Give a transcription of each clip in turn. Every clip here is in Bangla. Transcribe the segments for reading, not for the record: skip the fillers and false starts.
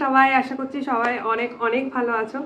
সবাই, আশা করছি সবাই অনেক অনেক ভালো আছো।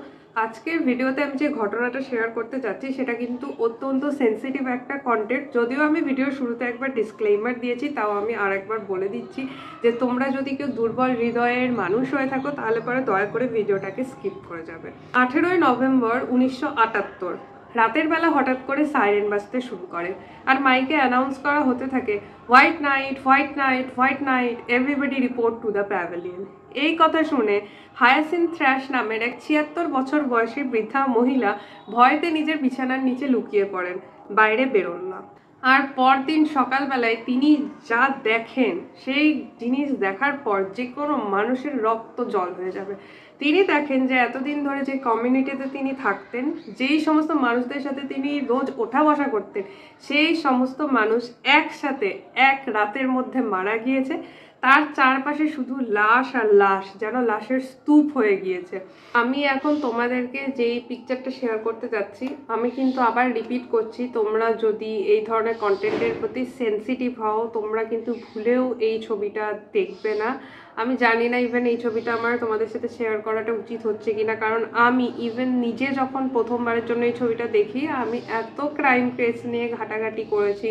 আজকের ভিডিওতে আমি যে ঘটনাটা শেয়ার করতে যাচ্ছি সেটা কিন্তু অত্যন্ত সেন্সিটিভ একটা কন্টেন্ট। যদিও আমি ভিডিওর শুরুতে একবার ডিসক্লেইমার দিয়েছি, তাও আমি আরেকবার বলে দিচ্ছি যে তোমরা যদি কেউ দুর্বল হৃদয়ের মানুষ হয়ে থাকো তাহলে পরে দয়া করে ভিডিওটাকে স্কিপ করে যাবে। 18ই নভেম্বর 1978 রাতের বেলা হঠাৎ করে সাইরেন বাজতে শুরু করে আর মাইকে অ্যানাউন্স করা হতে থাকে, white night, white night, white night, everybody report to the pavilion. এই কথা শুনে হায়াসিন থ্র্যাশ নামের এক 76 বছর বয়সী বৃদ্ধা মহিলা ভয়তে নিজের বিছানার নিচে লুকিয়ে পড়েন, বাইরে বেরোন না। আর পরদিন সকালবেলায় তিনি যা দেখেন সেই জিনিস দেখার পর যে কোনো মানুষের রক্ত জল হয়ে যাবে। তিনি দেখেন যে এতদিন ধরে যে কমিউনিটিতে তিনি থাকতেন, যেই সমস্ত মানুষদের সাথে তিনি রোজ ওঠা বসা করতেন, সেই সমস্ত মানুষ একসাথে এক রাতের মধ্যে মারা গিয়েছে। তার চারপাশে শুধু লাশ আর লাশ, যেন লাশের স্তূপ হয়ে গিয়েছে। আমি এখন তোমাদেরকে যেই পিকচারটা শেয়ার করতে যাচ্ছি, আমি কিন্তু আবার রিপিট করছি, তোমরা যদি এই ধরনের কন্টেন্টের প্রতি সেন্সিটিভ হও তোমরা কিন্তু ভুলেও এই ছবিটা দেখবে না। আমি জানি না ইভেন এই ছবিটা আমার তোমাদের সাথে শেয়ার করাটা উচিত হচ্ছে কিনা, কারণ আমি ইভেন নিজে যখন প্রথমবারের জন্য এই ছবিটা দেখি, আমি এত ক্রাইম কেস নিয়ে ঘাটাঘাটি করেছি,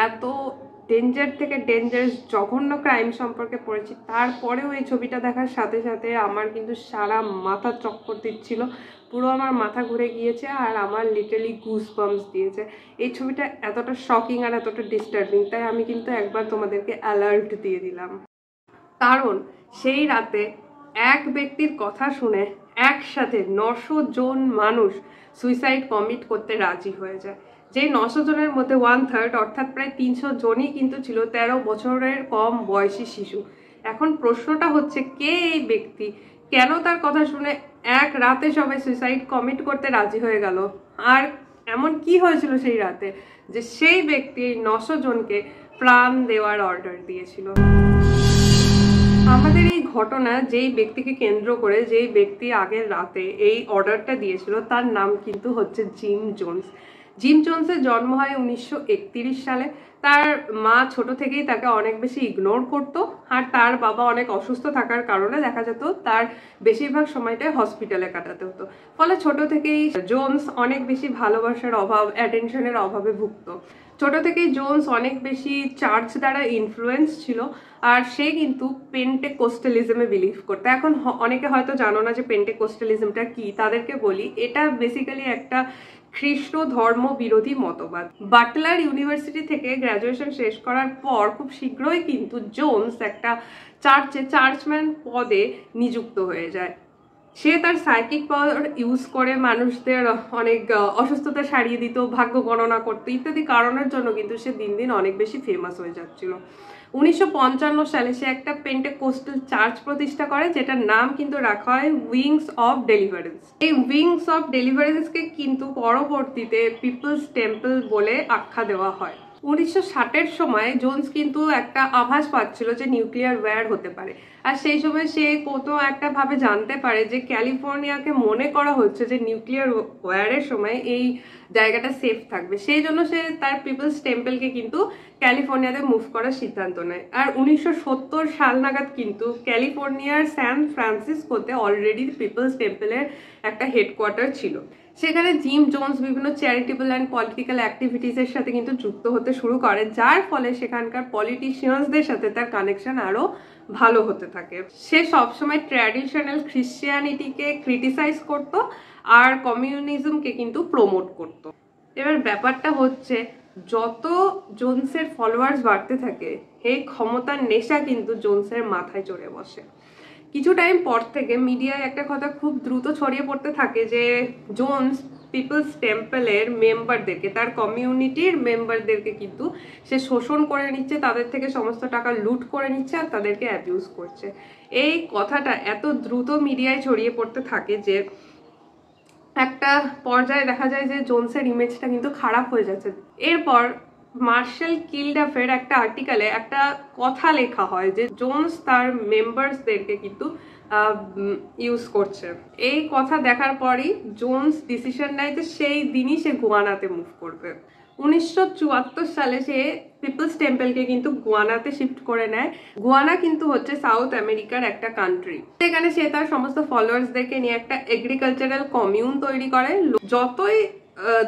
এত ডেঞ্জার থেকে ডেঞ্জারাস জঘন্য ক্রাইম সম্পর্কে পড়েছি, তারপরেও এই ছবিটা দেখার সাথে সাথে আমার কিন্তু সারা মাথা চক্কর দিচ্ছিল, পুরো আমার মাথা ঘুরে গিয়েছে আর আমার লিটারালি গুজ বাম্পস দিয়েছে। এই ছবিটা এতটা শকিং আর এতটা ডিস্টার্বিং, তাই আমি কিন্তু একবার তোমাদেরকে অ্যালার্ট দিয়ে দিলাম। কারণ সেই রাতে এক ব্যক্তির কথা শুনে একসাথে 900 জন মানুষ সুইসাইড কমিট করতে রাজি হয়ে যায়। যে 900 জনের মধ্যে 1/3 অর্থাৎ প্রায় 300 জনই কিন্তু ছিল 13 বছরের কম বয়সী শিশু। এখন প্রশ্নটা হচ্ছে, কে এই ব্যক্তি, কেন তার কথা শুনে এক রাতে সবাই সুইসাইড কমিট করতে রাজি হয়ে গেল? আর এমন কি হয়েছিল সেই রাতে যে সেই ব্যক্তি 900 জনকে প্রাণ দেওয়ার অর্ডার দিয়েছিল? আমাদের এই ঘটনা যেই ব্যক্তিকে কেন্দ্র করে, যেই ব্যক্তি আগের রাতে এই অর্ডারটা দিয়েছিল, তার নাম কিন্তু হচ্ছে জিম জোনস। জিম জোনসের জন্ম হয় 1931 সালে। তার মা ছোট থেকেই তাকে অনেক বেশি ইগনোর করতো, আর তার বাবা অনেক অসুস্থ থাকার কারণে দেখা যেত তার বেশিরভাগ সময়টাই হসপিটালে কাটাতে হতো। ফলে ছোট থেকেই জোনস অনেক বেশি ভালোবাসার অভাব, অ্যাটেনশনের অভাবে ভুগত। ছোট থেকেই জোনস অনেক বেশি চার্চ দ্বারা ইনফ্লুয়েন্স ছিল, আর সে কিন্তু পেন্টেকোস্টালিজমে বিলিভ করতো। এখন অনেকে হয়তো জানো না যে পেন্টেকোস্টালিজমটা কি, তাদেরকে বলি, এটা বেসিক্যালি একটা খ্রিস্ট ধর্ম বিরোধী মতবাদ। বাটলার ইউনিভার্সিটি থেকে গ্র্যাজুয়েশন শেষ করার পর খুব শীঘ্রই কিন্তু জোনস একটা চার্চে চার্চম্যান পদে নিযুক্ত হয়ে যায়। সে তার সাইকিক পাওয়ার ইউজ করে মানুষদের অনেক অসুস্থতা সারিয়ে দিত, ভাগ্য গণনা করতো ইত্যাদি কারণের জন্য কিন্তু সে দিন দিন অনেক বেশি ফেমাস হয়ে যাচ্ছিল। 1955 সালে সে একটা পেন্টেকোস্টাল চার্চ প্রতিষ্ঠা করে, যেটার নাম কিন্তু রাখা হয় উইংস অফ ডেলিভারেন্স। এই উইংস অফ ডেলিভারেন্সকে কিন্তু পরবর্তীতে পিপলস টেম্পল বলে আখ্যা দেওয়া হয়। 1960-এর সময় জোনস কিন্তু একটা আভাস পাচ্ছিল যে নিউক্লিয়ার ওয়্যার হতে পারে, আর সেই সময় সে কোথাও একটা ভাবে জানতে পারে যে ক্যালিফোর্নিয়াকে মনে করা হচ্ছে যে নিউক্লিয়ার ওয়্যারের সময় এই জায়গাটা সেফ থাকবে। সেই জন্য সে তার পিপলস টেম্পলকে কিন্তু ক্যালিফোর্নিয়াতে মুভ করার সিদ্ধান্ত নেয়। আর 1970 সাল নাগাদ কিন্তু ক্যালিফোর্নিয়ার স্যান ফ্রান্সিসকোতে অলরেডি পিপলস টেম্পলের একটা হেডকোয়ার্টার ছিল। সেখানে জিম জোনস বিভিন্ন চ্যারিটেবল অ্যান্ড পলিটিক্যাল অ্যাক্টিভিটিসের সাথে কিন্তু যুক্ত হতে শুরু করে, যার ফলে সেখানকার পলিটিশিয়ানসদের সাথে তার কানেকশন আরো ভালো হতে থাকে। সে সবসময় ট্র্যাডিশনাল খ্রিশ্চিয়ানিটিকে ক্রিটিসাইজ করত আর কমিউনিজমকে কিন্তু প্রমোট করত। এবার ব্যাপারটা হচ্ছে, যত জোনসের ফলোয়ার্স বাড়তে থাকে এই ক্ষমতার নেশা কিন্তু জোনসের মাথায় চড়ে বসে। কিছু টাইম পর থেকে মিডিয়ায় একটা কথা খুব দ্রুত ছড়িয়ে পড়তে থাকে যে জোনস পিপলস টেম্পলের মেম্বারদেরকে, তার কমিউনিটির মেম্বারদেরকে কিন্তু সে শোষণ করে নিচ্ছে, তাদের থেকে সমস্ত টাকা লুট করে নিচ্ছে আর তাদেরকে অ্যাবিউজ করছে। এই কথাটা এত দ্রুত মিডিয়ায় ছড়িয়ে পড়তে থাকে যে একটা পর্যায়ে দেখা যায় যে জোনসের ইমেজটা কিন্তু খারাপ হয়ে যাচ্ছে। এরপর মার্শাল কিলডাফের একটা আর্টিকেলে একটা কথা লেখা হয় যে জোনস তার মেম্বার্সদেরকে কিন্তু ইউজ করছে। এই কথা দেখার পরই জোনস ডিসিশন নেয় যে সেই দিনই সে গুয়ানাতে মুভ করবে। 1974 সালে সে পিপলস টেম্পলকে কিন্তু গুয়ানাতে শিফট করে নেয়। গুয়ানা কিন্তু হচ্ছে সাউথ আমেরিকার একটা কান্ট্রি। সেখানে সে তার সমস্ত ফলোয়ার্সদেরকে নিয়ে একটা এগ্রিকালচারাল কমিউন তৈরি করে। যতই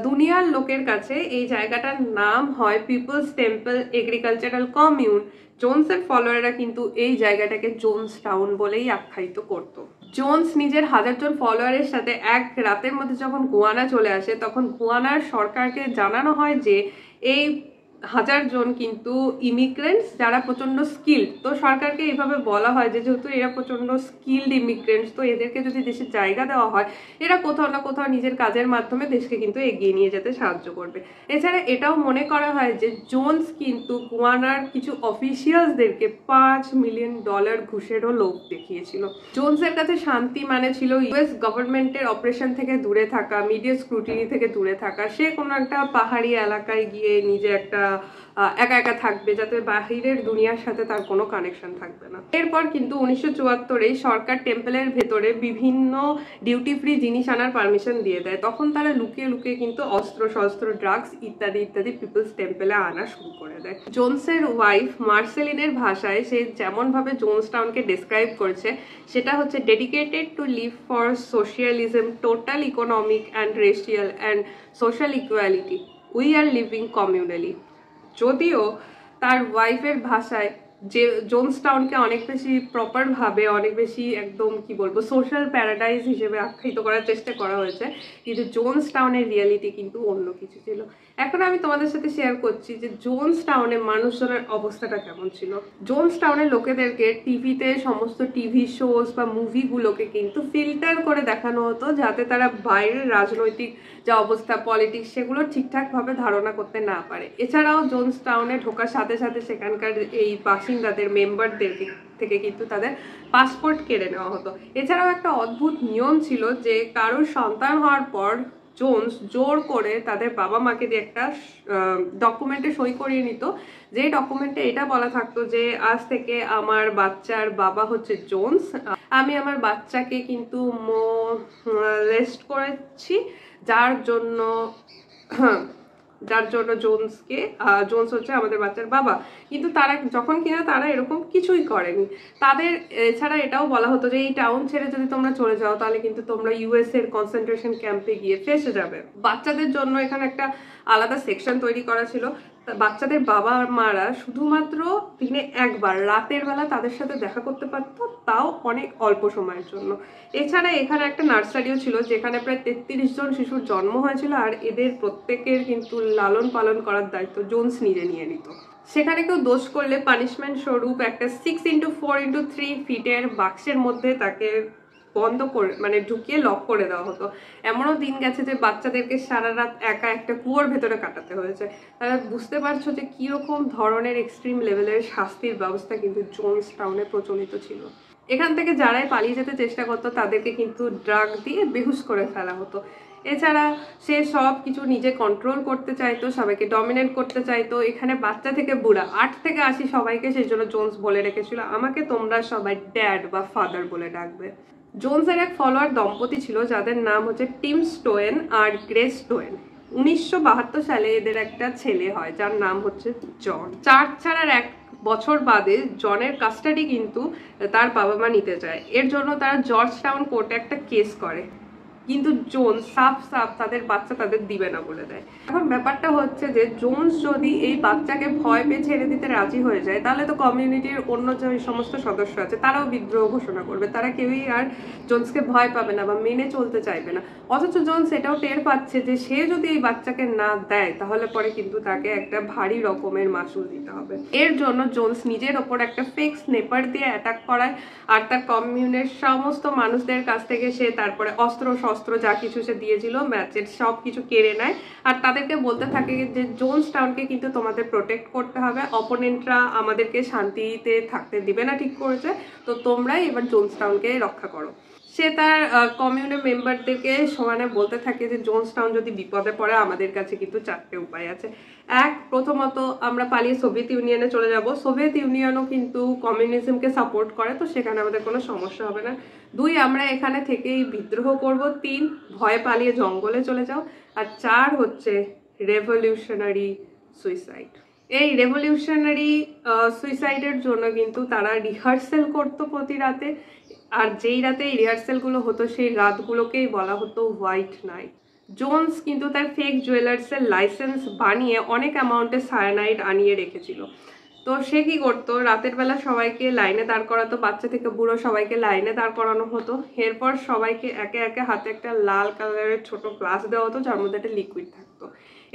দুনিয়ার লোকের কাছে এই জায়গাটার নাম হয় পিপলস টেম্পল এগ্রিকালচারাল কমিউন, জোনসের ফলোয়াররা কিন্তু এই জায়গাটাকে জোনস টাউন বলেই আখ্যায়িত করত। জোনস নিজের 1000 জন ফলোয়ারের সাথে এক রাতের মধ্যে যখন গুয়ানা চলে আসে, তখন গুয়ানার সরকারকে জানানো হয় যে এই 1000 জন কিন্তু ইমিগ্রেন্টস যারা প্রচন্ড স্কিল্ড। তো সরকারকে এইভাবে বলা হয় যে যেহেতু এরা প্রচন্ড স্কিল্ড ইমিগ্রেন্টস, তো এদেরকে যদি দেশের জায়গা দেওয়া হয়, এরা কোথাও না কোথাও নিজের কাজের মাধ্যমে দেশকে কিন্তু এগিয়ে নিয়ে যেতে সাহায্য করবে। এছাড়া এটাও মনে করা হয় যে জোনস কিন্তু গুয়ানার কিছু অফিসিয়ালসদেরকে $5 মিলিয়ন ঘুষেরও লোভ দেখিয়েছিল। জোনসের কাছে শান্তি মানে ছিল ইউএস গভর্নমেন্টের অপারেশন থেকে দূরে থাকা, মিডিয়া স্ক্রুটিনি থেকে দূরে থাকা। সে কোনো একটা পাহাড়ি এলাকায় গিয়ে নিজে একটা একা একা থাকবে, যাতে বাহিরের দুনিয়ার সাথে তার কোনো কানেকশন থাকবে না। এরপর কিন্তু 1974 সরকার টেম্পলের ভেতরে বিভিন্ন ডিউটি ফ্রি জিনিস আনার পারমিশন দিয়ে দেয়। তখন তারা লুকিয়ে লুকিয়ে কিন্তু অস্ত্র শস্ত্র, ড্রাগস ইত্যাদি ইত্যাদি পিপলস টেম্পলে আনা শুরু করে দেয়। জোনসের ওয়াইফ মার্সেলিনের ভাষায় সে যেমন ভাবে জোনস টাউনকে ডেসক্রাইব করছে, সেটা হচ্ছে dedicated to live for socialism, total economic and racial and social equality, we are living communally. যদিও তার ওয়াইফের ভাষায় যে জোনস টাউনকে অনেক বেশি প্রপারভাবে, অনেক বেশি একদম কি বলবো সোশ্যাল প্যারাডাইজ হিসেবে আখ্যায়িত করার চেষ্টা করা হয়েছে, কিন্তু জোনস টাউনের রিয়ালিটি কিন্তু অন্য কিছু ছিল। এখন আমি তোমাদের সাথে শেয়ার করছি যে জোনস টাউনে মানুষজনের অবস্থাটা কেমন ছিল। জোনস টাউনের লোকেদেরকে টিভিতে সমস্ত টিভি শোজ বা মুভিগুলোকে কিন্তু ফিল্টার করে দেখানো হতো, যাতে তারা বাইরের রাজনৈতিক যা অবস্থা, পলিটিক্স, সেগুলো ঠিকঠাকভাবে ধারণা করতে না পারে। এছাড়াও জোনস টাউনে ঢোকার সাথে সাথে সেখানকার এই বাসিন্দাদের মেম্বারদের থেকে কিন্তু তাদের পাসপোর্ট কেড়ে নেওয়া হতো। এছাড়াও একটা অদ্ভুত নিয়ম ছিল যে কারোর সন্তান হওয়ার পর জোনস জোর করে তাদের বাবা মাকে দিয়ে একটা ডকুমেন্টে সই করিয়ে নিত, যে ডকুমেন্টে এটা বলা থাকতো যে আজ থেকে আমার বাচ্চার বাবা হচ্ছে জোনস, আমি আমার বাচ্চাকে কিন্তু রেস্ট করেছি, যার জন্য জোনস হচ্ছে আমাদের বাচ্চার বাবা। কিন্তু তারা যখন কিনা তারা এরকম কিছুই করেনি। তাদের এছাড়া এটাও বলা হতো যে এই টাউন ছেড়ে যদি তোমরা চলে যাও, তাহলে কিন্তু তোমরা ইউএস এর কনসেন্ট্রেশন ক্যাম্পে গিয়ে ফেসে যাবে। বাচ্চাদের জন্য এখানে একটা আলাদা সেকশন তৈরি করা ছিল। বাচ্চাদের বাবা মারা শুধুমাত্র দিনে একবার রাতের বেলা তাদের সাথে দেখা করতে পারত, তাও অনেক অল্প সময়ের জন্য। এছাড়া এখানে একটা নার্সারিও ছিল, যেখানে প্রায় 33 জন শিশুর জন্ম হয়েছিল, আর এদের প্রত্যেকের কিন্তু লালন পালন করার দায়িত্ব জোনস নিজে নিয়ে নিত। সেখানে কেউ দোষ করলে পানিশমেন্ট স্বরূপ একটা 6x4x3 ফিটের বাক্সের মধ্যে তাকে বন্ধ করে মানে ঢুকিয়ে লক করে দেওয়া হতো। এমনও দিন গেছে যে বাচ্চাদেরকে সারা রাত একা একটা কুয়োর ভেতরে কাটাতে হয়েছে। তাহলে বুঝতে পারছো যে কিরকম ধরনের এক্সট্রিম লেভেলের শাস্তির ব্যবস্থা কিন্তু জোনস টাউনে প্রচলিত ছিল। এখান থেকে যারাই পালিয়ে যেতে চেষ্টা করতো তাদেরকে কিন্তু ড্রাগ দিয়ে বেহুশ করে ফেলা হতো। এছাড়া সে সব কিছু নিজে কন্ট্রোল করতে চাইতো, সবাইকে ডমিনেট করতে চাইতো। এখানে বাচ্চা থেকে বুড়া 8 থেকে 80 সবাইকে সেই জন্য জোনস বলে রেখেছিল, আমাকে তোমরা সবাই ড্যাড বা ফাদার বলে ডাকবে। জোনসের এক ফলোয়ার দম্পতি ছিল যাদের নাম হচ্ছে টিম স্টোয়েন আর গ্রেস স্টোয়েন। 1972 সালে এদের একটা ছেলে হয় যার নাম হচ্ছে জন। চার্চ ছাড়ার 1 বছর বাদে জনের কাস্টাডি কিন্তু তার বাবা মা নিতে চায়। এর জন্য তারা জর্জ টাউন কোর্টে একটা কেস করে, কিন্তু জোনস সাফ তাদের বাচ্চা তাদের দিবে না বলে দেয়। এখন ব্যাপারটা হচ্ছে যে জোনস যদি এই বাচ্চাকে ভয় পেয়ে ছেড়ে দিতে রাজি হয়ে যায়, তাহলে তো কমিউনিটির অন্য যে সমস্ত সদস্য আছে তারাও বিদ্রোহ ঘোষণা করবে, তারা কেউই আর জোনসকে ভয় পাবে না বা মেনে চলতে চাইবে না। অথচ জোনস এটাও টের পাচ্ছে যে সে যদি এই বাচ্চাকে না দেয়, তাহলে পরে কিন্তু তাকে একটা ভারী রকমের মাসুল দিতে হবে। এর জন্য জোনস নিজের ওপর একটা ফেক স্নেপার দিয়ে অ্যাটাক করায়, আর তার কমিউনের সমস্ত মানুষদের কাছ থেকে সে তারপরে অস্ত্র যা কিছু সে দিয়েছিল ম্যাচের সব কিছু কেড়ে নেয়, আর তাদেরকে বলতে থাকে যে জোনস টাউনকে কিন্তু তোমাদের প্রোটেক্ট করতে হবে, অপোনেন্টরা আমাদেরকে শান্তিতে থাকতে দিবে না ঠিক করেছে, তো তোমরাই এবার জোনস টাউনকে রক্ষা করো। সে তার কমিউনের মেম্বারদেরকে সমানে বলতে থাকে যে জোনস টাউন যদি বিপদে পড়ে আমাদের কাছে কিন্তু 4টে উপায় আছে। প্রথমত আমরা পালিয়ে সোভিয়েত ইউনিয়নে চলে যাব। সোভিয়েত ইউনিয়নও কিন্তু কমিউনিজমকে সাপোর্ট করে, তো সেখানে আমাদের কোনো সমস্যা হবে না। 2 আমরা এখানে থেকেই বিদ্রোহ করব। 3 ভয়ে পালিয়ে জঙ্গলে চলে যাও। আর 4 হচ্ছে রেভলিউশনারি সুইসাইড। এই রেভলিউশনারি সুইসাইডের জন্য কিন্তু তারা রিহার্সেল করতো প্রতি রাতে, আর যেই রাতে এই রিহার্সেলগুলো হতো সেই রাতগুলোকেই বলা হতো হোয়াইট নাইট। জোনস কিন্তু তার ফেক জুয়েলার্সের লাইসেন্স বানিয়ে অনেক অ্যামাউন্টে সায়ানাইড আনিয়ে রেখেছিল। তো সে কি করতো, রাতের বেলা সবাইকে লাইনে দাঁড় করাতো, বাচ্চা থেকে বুড়ো সবাইকে লাইনে দাঁড় করানো হতো। এরপর সবাইকে একে একে হাতে একটা লাল কালারের ছোট গ্লাস দেওয়া হতো যার মধ্যে একটা লিকুইড থাকতো।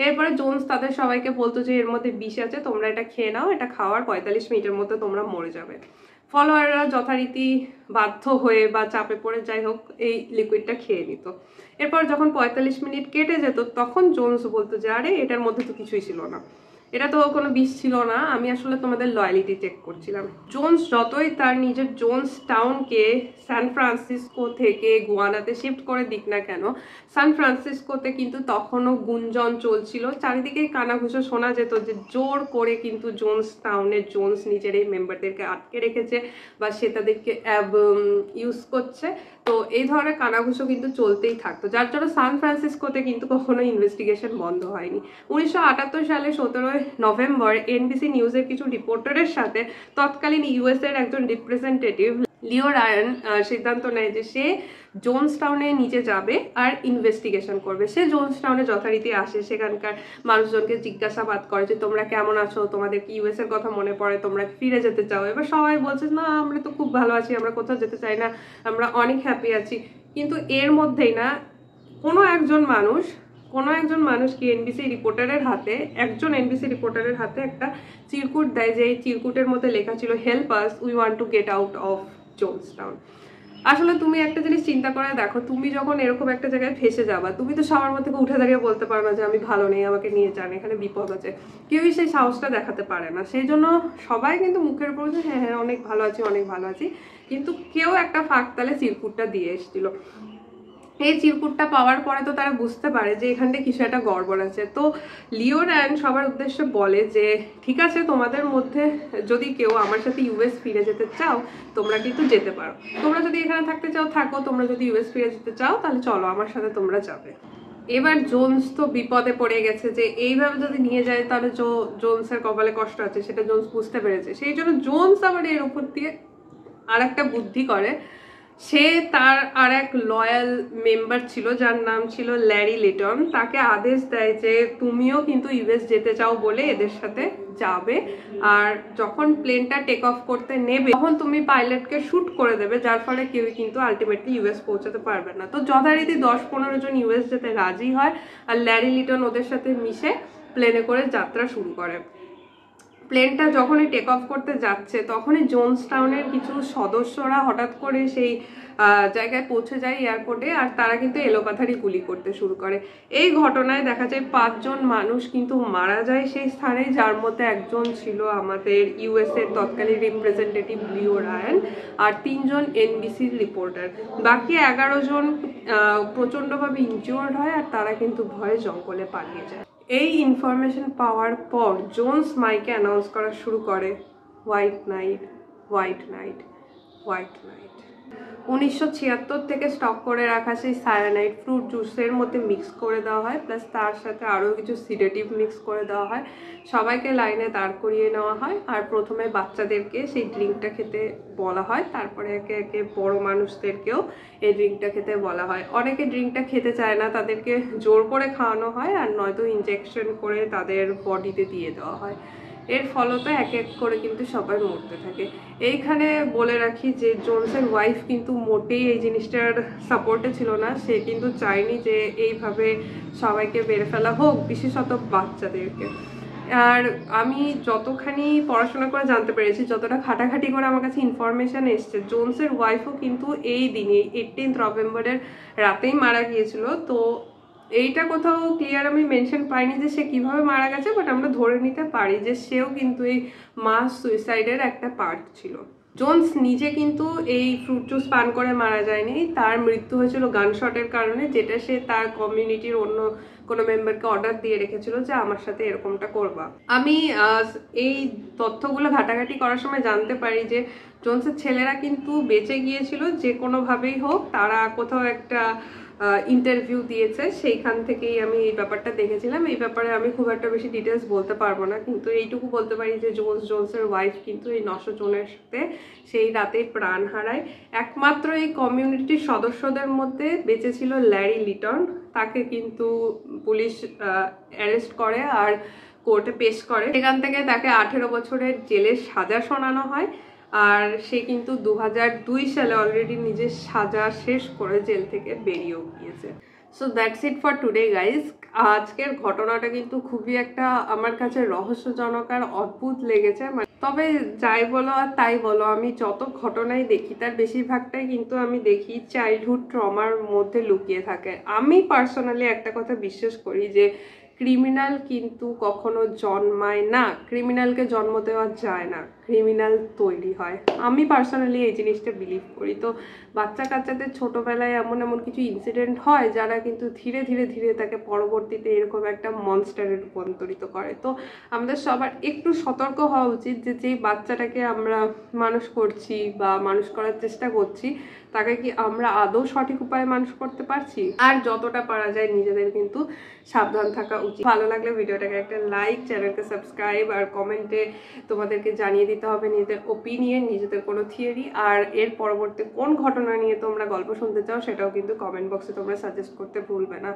এরপরে জোনস তাদের সবাইকে বলতো যে এর মধ্যে বিষ আছে, তোমরা এটা খেয়ে নাও, এটা খাওয়ার 45 মিনিটের মধ্যে তোমরা মরে যাবে। ফলোয়াররা যথারীতি বাধ্য হয়ে বা চাপে পড়ে যাই হোক এই লিকুইডটা খেয়ে নিত। এরপর যখন 45 মিনিট কেটে যেত তখন জোনস বলতো যে আরে এটার মধ্যে তো কিছুই ছিল না, এটা তো কোনো বিষ ছিল না, আমি আসলে তোমাদের লয়ালিটি চেক করছিলাম। জোনস যতই তার নিজের জোনস টাউনকে সান ফ্রান্সিসকো থেকে গুয়ানাতে শিফট করে দিক না কেন, সান ফ্রান্সিসকোতে কিন্তু তখনও গুঞ্জন চলছিল, চারিদিকে কানাঘুষো শোনা যেত যে জোর করে কিন্তু জোনস টাউনে জোনস নিজের এই মেম্বারদেরকে আটকে রেখেছে বা সে তাদেরকে ইউজ করছে। তো এই ধরনের কানাঘুষো কিন্তু চলতেই থাকতো, যার জন্য সান ফ্রান্সিসকোতে কিন্তু কখনো ইনভেস্টিগেশন বন্ধ হয়নি। 1978 সালে 17 নভেম্বর এনবিসি নিউজের কিছু রিপোর্টারের সাথে তৎকালীন ইউএস এর একজন রিপ্রেজেন্টেটিভ লিও রায়ান সিদ্ধান্ত নেয় যে সে জোনস টাউনে নিচে যাবে আর ইনভেস্টিগেশন করবে। সে জোনস টাউনে যথারীতি আসে, সেখানকার মানুষজনকে জিজ্ঞাসাবাদ করে যে তোমরা কেমন আছো, তোমাদের কি ইউএস এর কথা মনে পড়ে, তোমরা ফিরে যেতে চাও। এবার সবাই বলছে না আমরা তো খুব ভালো আছি, আমরা কোথাও যেতে চাই না, আমরা অনেক হ্যাপি আছি। কিন্তু এর মধ্যেই না কোনো একজন মানুষ কি এনবিসি রিপোর্টারের হাতে, একজন এনবিসি রিপোর্টারের হাতে একটা চিরকুট দেয়, যে এই চিরকুটের মধ্যে লেখা ছিল help us, we want to get out of Jones town. আসলে তুমি একটা জিনিস চিন্তা করে দেখো, তুমি যখন এরকম একটা জায়গায় ফেসে যাবা, তুমি তো সবার মধ্যে উঠে দাঁড়িয়ে বলতে পারো না যে আমি ভালো নেই, আমাকে নিয়ে যান, এখানে বিপদ আছে। কেউই সেই সাহসটা দেখাতে পারে না। সেই জন্য সবাই কিন্তু মুখের উপর যে হ্যাঁ হ্যাঁ অনেক ভালো আছি, অনেক ভালো আছি, কিন্তু কেউ একটা ফাঁক তালে চিরকুটটা দিয়ে এসেছিল। এই চিরকুটটা পাওয়ার পরে তো তারা বুঝতে পারে যে এখানটা কিছু একটা গড়বড় আছে। তো লিও রায়ান সবার উদ্দেশ্যে বলে যে ঠিক আছে, তোমাদের মধ্যে যদি কেউ আমার সাথে ইউএস ফিরে যেতে চাও তোমরা কিন্তু যেতে পারো, তোমরা যদি এখানে থাকতে চাও থাকো, তোমরা যদি ইউএস ফিরে যেতে চাও তাহলে চলো আমার সাথে তোমরা যাবে। এবার জোনস তো বিপদে পড়ে গেছে যে এইভাবে যদি নিয়ে যায় তাহলে জোনসের কপালে কষ্ট আছে, সেটা জোনস বুঝতে পেরেছে। সেই জন্য জোনস আবার এর উপর দিয়ে আর একটা বুদ্ধি করে। সে তার আর এক লয়াল মেম্বার ছিল যার নাম ছিল ল্যারি লিটন, তাকে আদেশ দেয় যে তুমিও কিন্তু ইউএস যেতে চাও বলে এদের সাথে যাবে, আর যখন প্লেনটা টেক অফ করতে নেবে তখন তুমি পাইলটকে শুট করে দেবে, যার ফলে কেউই কিন্তু আলটিমেটলি ইউএস পৌঁছাতে পারবে না। তো যথারীতি 10-15 জন ইউএস যেতে রাজি হয়, আর ল্যারি লিটন ওদের সাথে মিশে প্লেনে করে যাত্রা শুরু করে। প্লেনটা যখনই টেক অফ করতে যাচ্ছে তখনই জোনস টাউনের কিছু সদস্যরা হঠাৎ করে সেই জায়গায় পৌঁছে যায় এয়ারপোর্টে, আর তারা কিন্তু এলোপাথারি গুলি করতে শুরু করে। এই ঘটনায় দেখা যায় 5 জন মানুষ কিন্তু মারা যায় সেই স্থানে, যার মধ্যে একজন ছিল আমাদের ইউএস এর তৎকালীন রিপ্রেজেন্টেটিভ লিও রায়ান, আর 3 জন এনবিসির রিপোর্টার। বাকি 11 জন প্রচণ্ডভাবে ইনজিওর্ড হয়, আর তারা কিন্তু ভয়ে জঙ্গলে পালিয়ে যায়। এই ইনফরমেশন পাওয়ার পর জোনস মাইকে অ্যানাউন্স করা শুরু করে white night, white night, white night. 1976 থেকে স্টক করে রাখা সেই সায়ানাইড ফ্রুট জুসের মধ্যে মিক্স করে দেওয়া হয়, প্লাস তার সাথে আরও কিছু সিডেটিভ মিক্স করে দেওয়া হয়। সবাইকে লাইনে দাঁড় করিয়ে নেওয়া হয়, আর প্রথমে বাচ্চাদেরকে সেই ড্রিঙ্কটা খেতে বলা হয়, তারপরে একে একে বড় মানুষদেরকেও এই ড্রিঙ্কটা খেতে বলা হয়। অনেকে ড্রিঙ্কটা খেতে চায় না, তাদেরকে জোর করে খাওয়ানো হয়, আর নয়তো ইনজেকশন করে তাদের বডিতে দিয়ে দেওয়া হয়। এর ফলতে এক এক করে কিন্তু সবাই মরতে থাকে। এইখানে বলে রাখি যে জোনসের ওয়াইফ কিন্তু মোটেই এই জিনিসটার সাপোর্টে ছিল না, সে কিন্তু চায়নি যে এইভাবে সবাইকে মেরে ফেলা হোক, বিশেষত বাচ্চাদেরকে। আর আমি যতখানি পড়াশোনা করে জানতে পেরেছি, যতটা খাটাখাটি করে আমার কাছে ইনফরমেশন এসছে, জোনসের ওয়াইফও কিন্তু এই দিনে 18 নভেম্বরের রাতেই মারা গিয়েছিল। তো এইটা কোথাও ক্লিয়ার আমি মেনশন পাইনি যে সে কিভাবে মারা গেছে, বাট আমরা ধরে নিতে পারি যে সেও কিন্তু এই মাস সুইসাইডের একটা পার্ট ছিল। জোনস নিজে কিন্তু এই ফ্রুট জুস পান করে মারা যায়নি, তার মৃত্যু হয়েছিল গানশটের কারণে, যেটা সে তার কমিউনিটির অন্য কোনো মেম্বারকে অর্ডার দিয়ে রেখেছিল যে আমার সাথে এরকমটা করবা। আমি এই তথ্যগুলো ঘাটাঘাটি করার সময় জানতে পারি যে জোনসের ছেলেরা কিন্তু বেঁচে গিয়েছিল, যে কোনোভাবেই হোক তারা কোথাও একটা ইন্টারভিউ দিয়েছে, সেইখান থেকেই আমি এই ব্যাপারটা দেখেছিলাম। এই ব্যাপারে আমি খুব একটা বেশি ডিটেলস বলতে পারবো না, কিন্তু এইটুকু বলতে পারি যে জোনসের ওয়াইফ কিন্তু এই 900 জনের সাথে সেই রাতেই প্রাণ হারায়। একমাত্র এই কমিউনিটির সদস্যদের মধ্যে বেঁচে ছিল ল্যারি লিটন। তাকে কিন্তু পুলিশ অ্যারেস্ট করে আর কোর্টে পেশ করে। সেখান থেকে তাকে 18 বছরের জেলের সাজা শোনানো হয়। আর সে কিন্তু 2002 সালে অলরেডি নিজের সাজা শেষ করে জেল থেকে বেরিয়েও গিয়েছে। So that's it for today guys. আজকের ঘটনাটা কিন্তু খুবই একটা আমার কাছে রহস্যজনক আর অদ্ভুত লেগেছে। তবে যাই বলো আর তাই বলো, আমি যত ঘটনাই দেখি তার বেশিরভাগটাই কিন্তু আমি দেখি চাইল্ডহুড ট্রমার মধ্যে লুকিয়ে থাকে। আমি পার্সোনালি একটা কথা বিশ্বাস করি যে ক্রিমিনাল কিন্তু কখনো জন্মায় না, ক্রিমিনালকে জন্ম দেওয়া যায় না, ক্রিমিনাল তৈরি হয়। আমি পার্সোনালি এই জিনিসটা বিলিভ করি। তো বাচ্চা কাচ্চাদের ছোটোবেলায় এমন এমন কিছু ইনসিডেন্ট হয় যারা কিন্তু ধীরে ধীরে ধীরে তাকে পরবর্তীতে এরকম একটা মনস্টারে রূপান্তরিত করে। তো আমাদের সবার একটু সতর্ক হওয়া উচিত যে যেই বাচ্চাটাকে আমরা মানুষ করছি বা মানুষ করার চেষ্টা করছি তাকে কি আমরা আদৌ সঠিক উপায়ে মানুষ করতে পারছি। আর যতটা পারা যায় নিজেদের কিন্তু সাবধান থাকা উচিত। ভালো লাগলে ভিডিওটাকে একটা লাইক, চ্যানেলকে সাবস্ক্রাইব আর কমেন্টে তোমাদেরকে জানিয়ে দিতে হবে নিজেদের ওপিনিয়ন, নিজেদের কোনো থিওরি। আর এর পরবর্তী কোন ঘটনা নিয়ে তোমরা গল্প শুনতে চাও সেটাও কিন্তু কমেন্ট বক্সে তোমরা সাজেস্ট করতে ভুলবে না।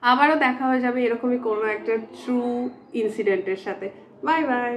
আবারও দেখা হয়ে যাবে এরকমই কোনো একটা ট্রু ইনসিডেন্টের সাথে। Bye bye.